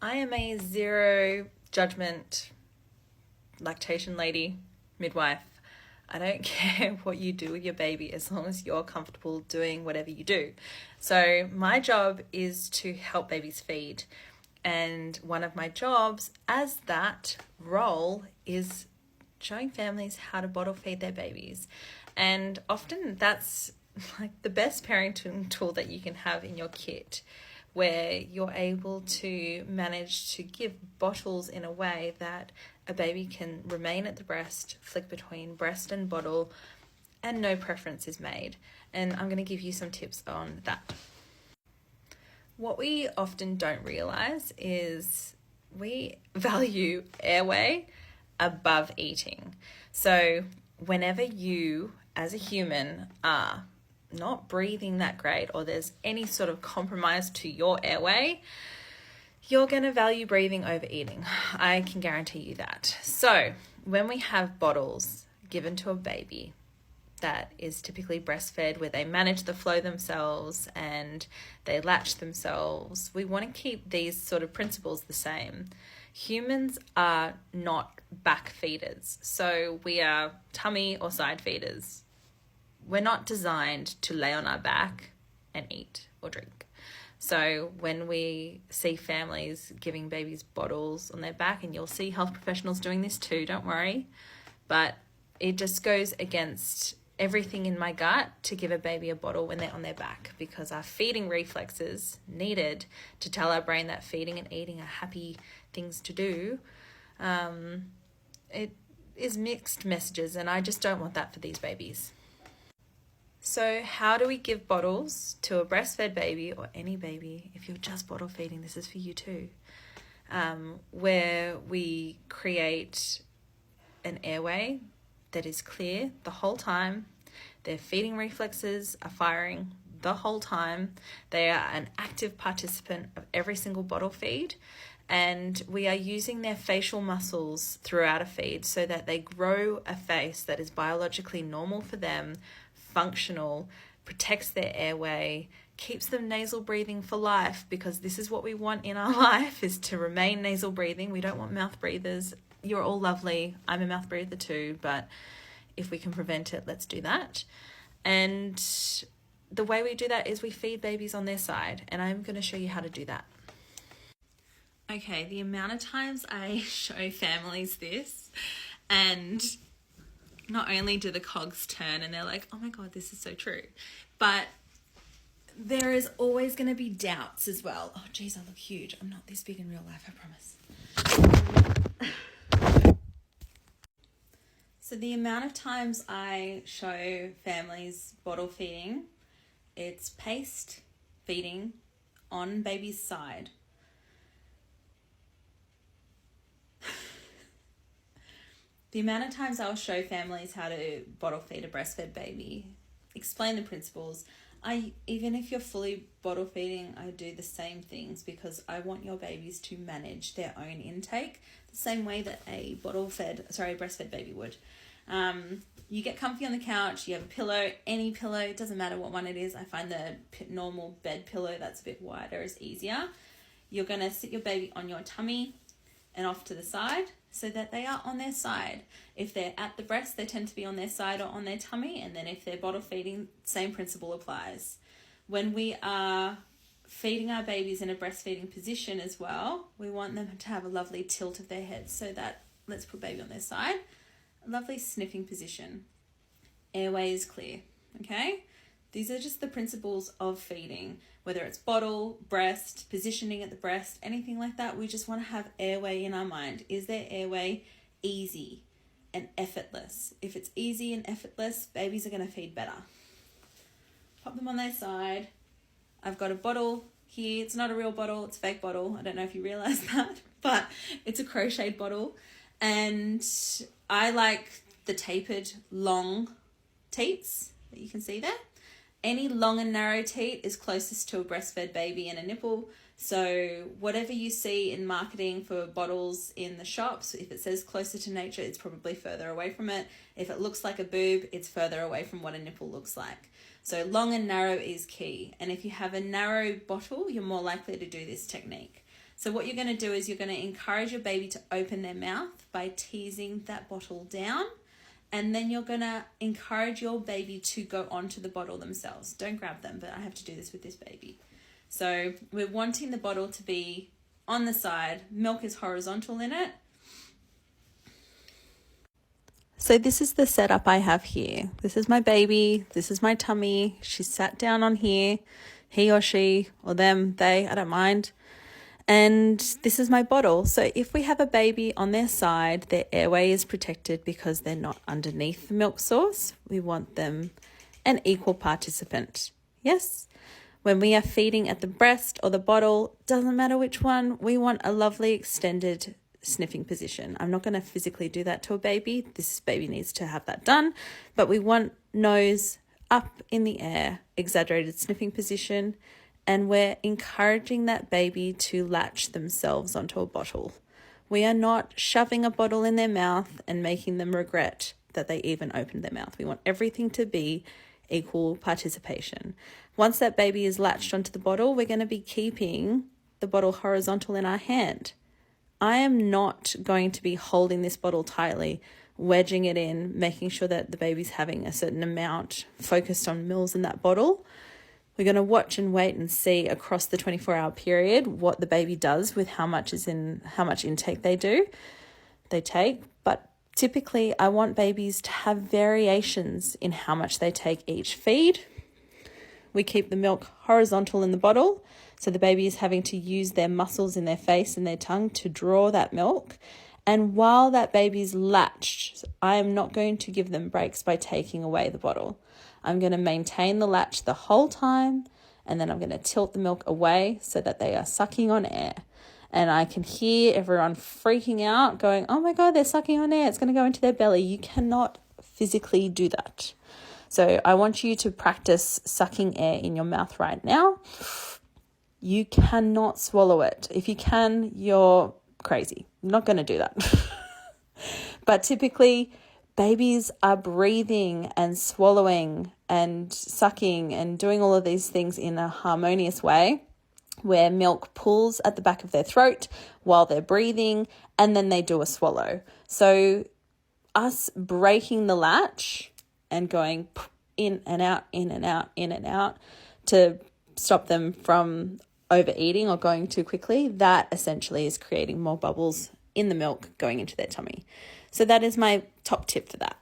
I am a zero judgment lactation lady, midwife. I don't care what you do with your baby as long as you're comfortable doing whatever you do. So my job is to help babies feed. And one of my jobs as that role is showing families how to bottle feed their babies. And often that's like the best parenting tool that you can have in your kit, where you're able to manage to give bottles in a way that a baby can remain at the breast, flick between breast and bottle, and no preference is made. And I'm going to give you some tips on that. What we often don't realize is we value airway above eating. So whenever you, as a human, are not breathing that great, or there's any sort of compromise to your airway, you're going to value breathing over eating. I can guarantee you that. So when we have bottles given to a baby that is typically breastfed, where they manage the flow themselves and they latch themselves, we want to keep these sort of principles the same. Humans are not back feeders, so we are tummy or side feeders. We're not designed to lay on our back and eat or drink. So when we see families giving babies bottles on their back, and you'll see health professionals doing this too, don't worry, but it just goes against everything in my gut to give a baby a bottle when they're on their back, because our feeding reflexes needed to tell our brain that feeding and eating are happy things to do. It is mixed messages, and I just don't want that for these babies. So how do we give bottles to a breastfed baby, or any baby? If you're just bottle feeding, this is for you too. Where we create an airway that is clear the whole time. Their feeding reflexes are firing the whole time. They are an active participant of every single bottle feed. And we are using their facial muscles throughout a feed so that they grow a face that is biologically normal for them, functional, protects their airway, keeps them nasal breathing for life, because this is what we want in our life, is to remain nasal breathing. We don't want mouth breathers. You're all lovely. I'm a mouth breather too, but if we can prevent it, let's do that. And the way we do that is we feed babies on their side, and I'm going to show you how to do that. Okay, the amount of times I show families this, and not only do the cogs turn and they're like, oh my God, this is so true, but there is always going to be doubts as well. Oh geez, I look huge. I'm not this big in real life, I promise. So the amount of times I show families bottle feeding, it's paced feeding on baby's side. The amount of times I'll show families how to bottle feed a breastfed baby, explain the principles. Even if you're fully bottle feeding, I do the same things, because I want your babies to manage their own intake the same way that a breastfed baby would. You get comfy on the couch, you have a pillow, any pillow, it doesn't matter what one it is. I find the normal bed pillow that's a bit wider is easier. You're going to sit your baby on your tummy and off to the side, so that they are on their side. If they're at the breast, they tend to be on their side or on their tummy. And then if they're bottle feeding, same principle applies. When we are feeding our babies in a breastfeeding position as well, we want them to have a lovely tilt of their heads, so that, let's put baby on their side, a lovely sniffing position. Airway is clear, okay? These are just the principles of feeding, whether it's bottle, breast, positioning at the breast, anything like that. We just want to have airway in our mind. Is their airway easy and effortless? If it's easy and effortless, babies are going to feed better. Pop them on their side. I've got a bottle here. It's not a real bottle. It's a fake bottle. I don't know if you realize that, but it's a crocheted bottle. And I like the tapered long teats that you can see there. Any long and narrow teat is closest to a breastfed baby and a nipple. So whatever you see in marketing for bottles in the shops, if it says closer to nature, it's probably further away from it. If it looks like a boob, it's further away from what a nipple looks like. So long and narrow is key. And if you have a narrow bottle, you're more likely to do this technique. So what you're going to do is you're going to encourage your baby to open their mouth by teasing that bottle down. And then you're going to encourage your baby to go onto the bottle themselves. Don't grab them, but I have to do this with this baby. So we're wanting the bottle to be on the side. Milk is horizontal in it. So this is the setup I have here. This is my baby. This is my tummy. She's sat down on here. He or she or them, they, I don't mind. And this is my bottle. So if we have a baby on their side, their airway is protected because they're not underneath the milk source. We want them an equal participant. Yes? When we are feeding at the breast or the bottle, doesn't matter which one, we want a lovely extended sniffing position. I'm not going to physically do that to a baby. This baby needs to have that done. But we want nose up in the air, exaggerated sniffing position, and we're encouraging that baby to latch themselves onto a bottle. We are not shoving a bottle in their mouth and making them regret that they even opened their mouth. We want everything to be equal participation. Once that baby is latched onto the bottle, we're going to be keeping the bottle horizontal in our hand. I am not going to be holding this bottle tightly, wedging it in, making sure that the baby's having a certain amount focused on mils in that bottle. We're going to watch and wait and see across the 24-hour period what the baby does with how much intake they take. But typically, I want babies to have variations in how much they take each feed. We keep the milk horizontal in the bottle, so the baby is having to use their muscles in their face and their tongue to draw that milk. And while that baby's latched, I am not going to give them breaks by taking away the bottle. I'm going to maintain the latch the whole time, and then I'm going to tilt the milk away so that they are sucking on air. And I can hear everyone freaking out, going, oh my God, they're sucking on air. It's going to go into their belly. You cannot physically do that. So I want you to practice sucking air in your mouth right now. You cannot swallow it. If you can, you're crazy. I'm not going to do that. But typically, babies are breathing and swallowing and sucking and doing all of these things in a harmonious way, where milk pulls at the back of their throat while they're breathing, and then they do a swallow. So us breaking the latch and going in and out, in and out, in and out to stop them from overeating or going too quickly, that essentially is creating more bubbles in the milk going into their tummy. So that is my top tip for that.